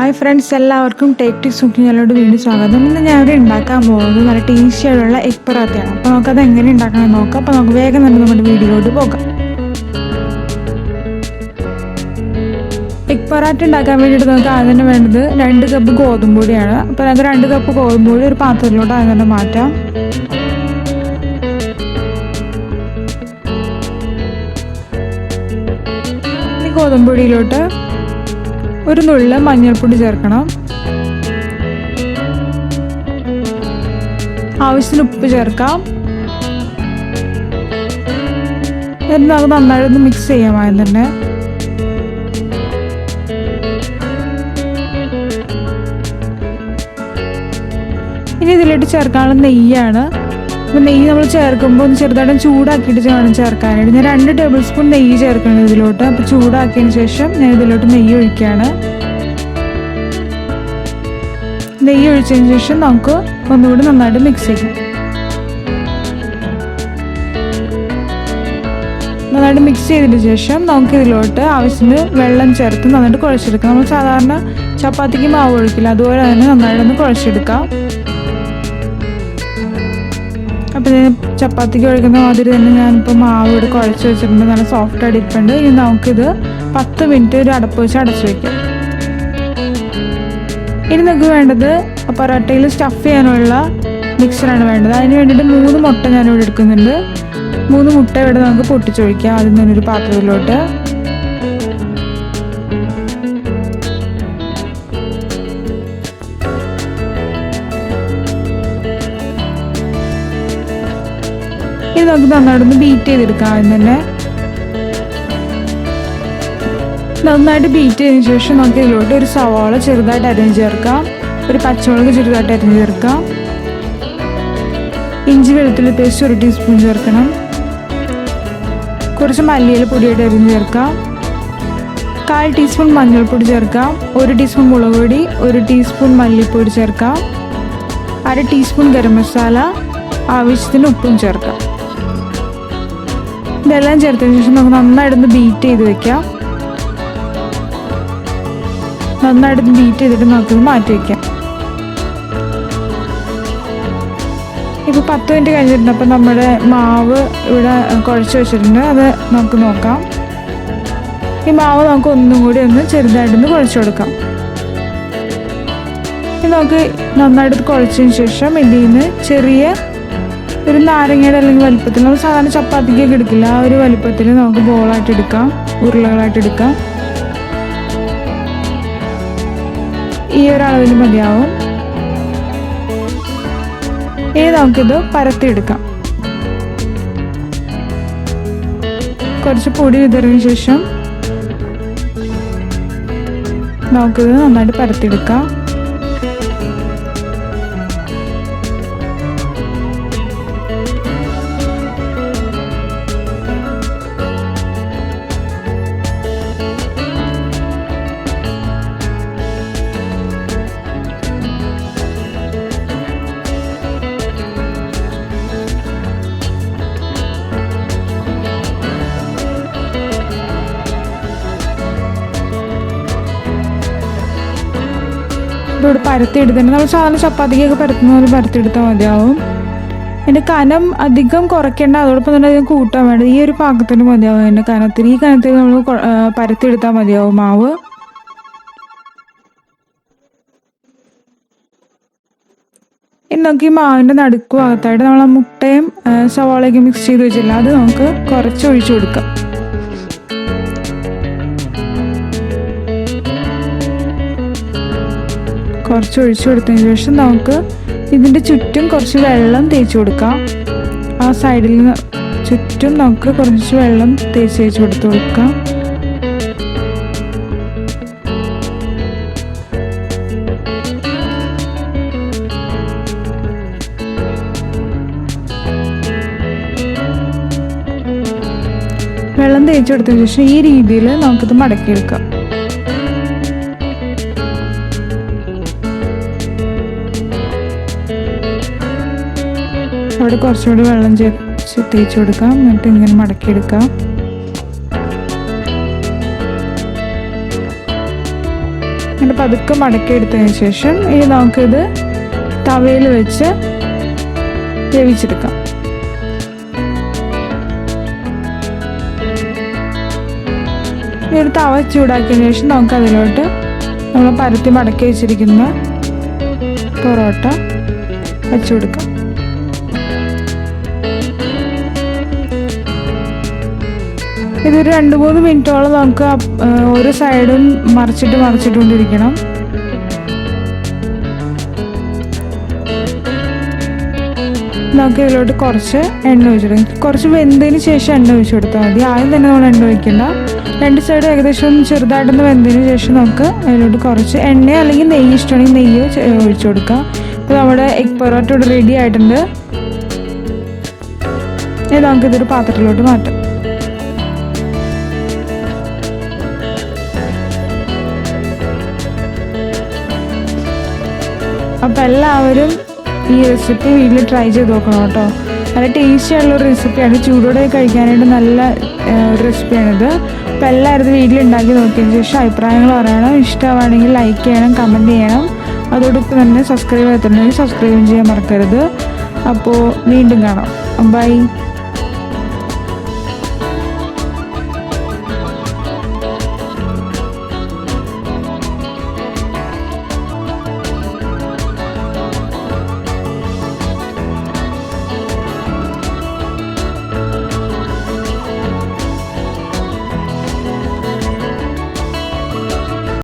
Hi friends, എല്ലാവർക്കും ടേക്ടിപ്സ് കുക്കിങ്ങിലോട്ട് വീണ്ടും സ്വാഗതം. ഇന്ന് ഞാൻ ഉണ്ടാക്കാൻ പോകുന്നത് നല്ല ടേസ്റ്റി ആയിട്ടുള്ള എഗ് പറാത്തയാണ്. അപ്പോൾ നമുക്കത് എങ്ങനെ ഉണ്ടാക്കണമെന്ന് നോക്കാം. അപ്പോൾ നമുക്ക് വേഗം തന്നെ നമ്മുടെ വീഡിയോയിലോട്ട് പോകാം. എഗ് പറാത്ത ഉണ്ടാക്കാൻ വേണ്ടിയിട്ട് നമുക്ക് ആദ്യം തന്നെ വേണ്ടത് 2 കപ്പ് ഗോതമ്പ് പൊടിയാണ്. അപ്പോൾ നമുക്ക് 2 കപ്പ് ഗോതമ്പ് പൊടി ഒരു പാത്രത്തിലോട്ട് ആദ്യം തന്നെ മാറ്റാം. ഈ ഗോതമ്പ് പൊടിയിലോട്ട് ഒരു നുള്ള് മഞ്ഞൾപ്പൊടി ചേർക്കണം. ആവശ്യത്തിന് ഉപ്പ് ചേർക്കാം. എന്നിട്ട് നമുക്ക് നന്നായിട്ടൊന്ന് മിക്സ് ചെയ്യാമായിരുന്നു തന്നെ. ഇനി ഇതിലോട്ട് ചേർക്കാനുള്ള നെയ്യാണ്. അപ്പോൾ നെയ്യ് നമ്മൾ ചേർക്കുമ്പോൾ ഒന്ന് ചെറുതായിട്ട് ചൂടാക്കിയിട്ട് വേണം ചേർക്കാനായിട്ട്. ഞാൻ 2 ടേബിൾ സ്പൂൺ നെയ്യ് ചേർക്കണം ഇതിലോട്ട്. അപ്പോൾ ചൂടാക്കിയതിന് ശേഷം ഞാൻ ഇതിലോട്ട് നെയ്യ് ഒഴിക്കുകയാണ്. നെയ്യ് ഒഴിച്ചതിന് ശേഷം നമുക്ക് ഒന്നുകൂടി നന്നായിട്ട് മിക്സ് ചെയ്യാം. നന്നായിട്ട് മിക്സ് ചെയ്തതിന് ശേഷം നമുക്ക് ഇതിലോട്ട് ആവശ്യത്തിന് വെള്ളം ചേർത്ത് നന്നായിട്ട് കുഴച്ചെടുക്കാം. നമ്മൾ സാധാരണ ചപ്പാത്തിക്ക് മാവ് ഒഴിക്കില്ല, അതുപോലെ തന്നെ നന്നായിട്ടൊന്ന് കുഴച്ചെടുക്കാം. അപ്പോൾ ഞാൻ ചപ്പാത്തിക്ക് ഒഴിക്കുന്ന മാതിരി തന്നെ ഞാനിപ്പോൾ മാവ് ഇവിടെ കുഴച്ച് വെച്ചിട്ടുണ്ട്. നല്ല സോഫ്റ്റ് ആയിട്ടിരിപ്പുണ്ട്. ഇനി നമുക്കിത് 10 മിനിറ്റ് ഒരു അടപ്പ് വെച്ച് അടച്ചു വയ്ക്കാം. ഇനി നമുക്ക് വേണ്ടത് പൊറോട്ടയിൽ സ്റ്റഫ് ചെയ്യാനുള്ള മിക്സറാണ് വേണ്ടത്. അതിന് വേണ്ടിയിട്ട് 3 മുട്ട ഞാനിവിടെ എടുക്കുന്നുണ്ട്. 3 മുട്ട ഇവിടെ നമുക്ക് പൊട്ടിച്ചൊഴിക്കാം ആദ്യം തന്നെ ഒരു പാത്രത്തിലോട്ട്. ഇത് നമുക്ക് നന്നായിട്ടൊന്ന് ബീറ്റ് ചെയ്തെടുക്കാം. ആദ്യം തന്നെ നന്നായിട്ട് ബീറ്റ് ചെയ്തതിന് ശേഷം നമുക്ക് ഇതിലോട്ട് ഒരു സവാള ചെറുതായിട്ട് അരിഞ്ഞ് ചേർക്കാം. ഒരു പച്ചമുളക് ചെറുതായിട്ട് അരിഞ്ഞ് ചേർക്കാം. ഇഞ്ചി വെളുത്തുള്ളി പേസ്റ്റ് 1 ടീസ്പൂൺ ചേർക്കണം. കുറച്ച് മല്ലിയില പൊടിയായിട്ട് അരിഞ്ഞ് ചേർക്കാം. 1/4 ടീസ്പൂൺ മഞ്ഞൾപ്പൊടി ചേർക്കാം. 1 ടീസ്പൂൺ മുളക് പൊടി, 1 ടീസ്പൂൺ മല്ലിപ്പൊടി ചേർക്കാം. 1/2 ടീസ്പൂൺ ഗരം മസാല, ആവശ്യത്തിന് ഉപ്പും ചേർക്കാം. ഇതെല്ലാം ചേർത്തതിന് ശേഷം നമുക്ക് നന്നായിട്ടൊന്ന് ബീറ്റ് ചെയ്ത് വെക്കാം. നന്നായിട്ട് ബീറ്റ് ചെയ്തിട്ട് നമുക്കിത് മാറ്റി വയ്ക്കാം. ഇപ്പോൾ 10 മിനിറ്റ് കഴിഞ്ഞിട്ടുണ്ട്. അപ്പോൾ നമ്മുടെ മാവ് ഇവിടെ കുഴച്ച് വെച്ചിട്ടുണ്ട്. അത് നമുക്ക് നോക്കാം. ഈ മാവ് നമുക്ക് ഒന്നും കൂടി ഒന്ന് ചെറുതായിട്ടൊന്ന് കുഴച്ച് കൊടുക്കാം. ഇനി നമുക്ക് നന്നായിട്ട് കുഴച്ചതിന് ശേഷം ഇതിൽ നിന്ന് ചെറിയ ഒരു നാരങ്ങയുടെ അല്ലെങ്കിൽ വലിപ്പത്തിൽ, നമ്മൾ സാധാരണ ചപ്പാത്തിക്കൊക്കെ എടുക്കില്ല, ആ ഒരു വലിപ്പത്തിൽ നമുക്ക് ബോളായിട്ട് എടുക്കാം, ഉരുളകളായിട്ട് എടുക്കാം. ഈ ഒരു അളവിൽ മതിയാവും. ഇനി നമുക്കിത് പരത്തിയെടുക്കാം. കുറച്ച് പൊടി വിതറിയതിനു ശേഷം നമുക്കിത് നന്നായിട്ട് പരത്തിയെടുക്കാം. ഇവിടെ പരത്തിയെടുത്തിട്ട് നമ്മൾ സാധാരണ ചപ്പാത്തിക്കൊക്കെ പരത്തുന്ന പോലെ പരത്തിയെടുത്താൽ മതിയാവും. അതിൻ്റെ കനം അധികം കുറയ്ക്കേണ്ട, അതോടൊപ്പം തന്നെ അധികം കൂട്ടാൻ വേണ്ടത് ഈ ഒരു പാകത്തിന് മതിയാവും. അതിൻ്റെ കനത്തിൽ ഈ കനത്തിൽ നമ്മൾ പരത്തിയെടുത്താൽ മതിയാവും മാവ്. ഇനി നമുക്ക് ഈ മാവിൻ്റെ നടുക്ക് ഭാഗത്തായിട്ട് നമ്മൾ ആ മുട്ടയും സവാളയൊക്കെ മിക്സ് ചെയ്ത് വെച്ചില്ല, അത് നമുക്ക് കുറച്ച് ഒഴിച്ചു കൊടുക്കാം. കുറച്ച് ഒഴിച്ചു കൊടുത്തതിന് ശേഷം നമുക്ക് ഇതിൻ്റെ ചുറ്റും കുറച്ച് വെള്ളം തേച്ച് കൊടുക്കാം. ആ സൈഡിൽ നിന്ന് ചുറ്റും നമുക്ക് കുറച്ച് വെള്ളം തേച്ച് കൊടുക്കാം. വെള്ളം തേച്ച് കൊടുത്തതിന് ശേഷം ഈ രീതിയിൽ നമുക്കിത് മടക്കിയെടുക്കാം. അവിടെ കുറച്ചുകൂടി വെള്ളം തേച്ച് കൊടുക്കാം. എന്നിട്ട് ഇങ്ങനെ മടക്കിയെടുക്കാം. എന്നിട്ട് പതുക്കെ മടക്കിയെടുത്തതിന് ശേഷം ഇനി നമുക്കിത് തവയിൽ വെച്ച് വേവിച്ചെടുക്കാം. ഈ ഒരു തവ ചൂടാക്കിയതിന് ശേഷം നമുക്ക് അതിലോട്ട് നമ്മൾ പരത്തി മടക്കി വെച്ചിരിക്കുന്ന പൊറോട്ട വെച്ചു കൊടുക്കാം. ഇതൊരു 2-3 മിനിറ്റോളം നമുക്ക് ഓരോ സൈഡും മറിച്ചിട്ടുകൊണ്ടിരിക്കണം. നമുക്ക് ഇതിലോട്ട് കുറച്ച് എണ്ണ ഒഴിച്ചെടുക്കാം. കുറച്ച് വെന്തതിന് ശേഷം എണ്ണ ഒഴിച്ചു കൊടുത്താൽ മതി. ആദ്യം തന്നെ നമ്മൾ എണ്ണ ഒഴിക്കണ്ട. 2 സൈഡും ഏകദേശം ചെറുതായിട്ടൊന്ന് വെന്തതിന് ശേഷം നമുക്ക് അതിലോട്ട് കുറച്ച് എണ്ണയോ അല്ലെങ്കിൽ നെയ്യ് ഇഷ്ടമാണെങ്കിൽ നെയ്യോ ഒഴിച്ചു കൊടുക്കാം. അപ്പോൾ നമ്മുടെ എഗ് പൊറോട്ട ഇവിടെ റെഡി ആയിട്ടുണ്ട്. ഇനി നമുക്കിതൊരു പാത്രത്തിലോട്ട് മാറ്റാം. അപ്പോൾ എല്ലാവരും ഈ റെസിപ്പി വീട്ടിൽ ട്രൈ ചെയ്ത് നോക്കണം കേട്ടോ. നല്ല ടേസ്റ്റി ആയിട്ടുള്ളൊരു റെസിപ്പിയാണ്. ചൂടോടെ കഴിക്കാനായിട്ട് നല്ല ഒരു റെസിപ്പിയാണിത്. അപ്പോൾ എല്ലാവരും വീട്ടിൽ ഉണ്ടാക്കി നോക്കിയതിന് ശേഷം അഭിപ്രായങ്ങൾ പറയണം. ഇഷ്ടമാണെങ്കിൽ ലൈക്ക് ചെയ്യണം, കമൻറ്റ് ചെയ്യണം. അതോടൊപ്പം തന്നെ സബ്സ്ക്രൈബ് ചെയ്തിട്ടുണ്ടെങ്കിൽ സബ്സ്ക്രൈബ് ചെയ്യാൻ മറക്കരുത്. അപ്പോൾ വീണ്ടും കാണാം. ബൈ.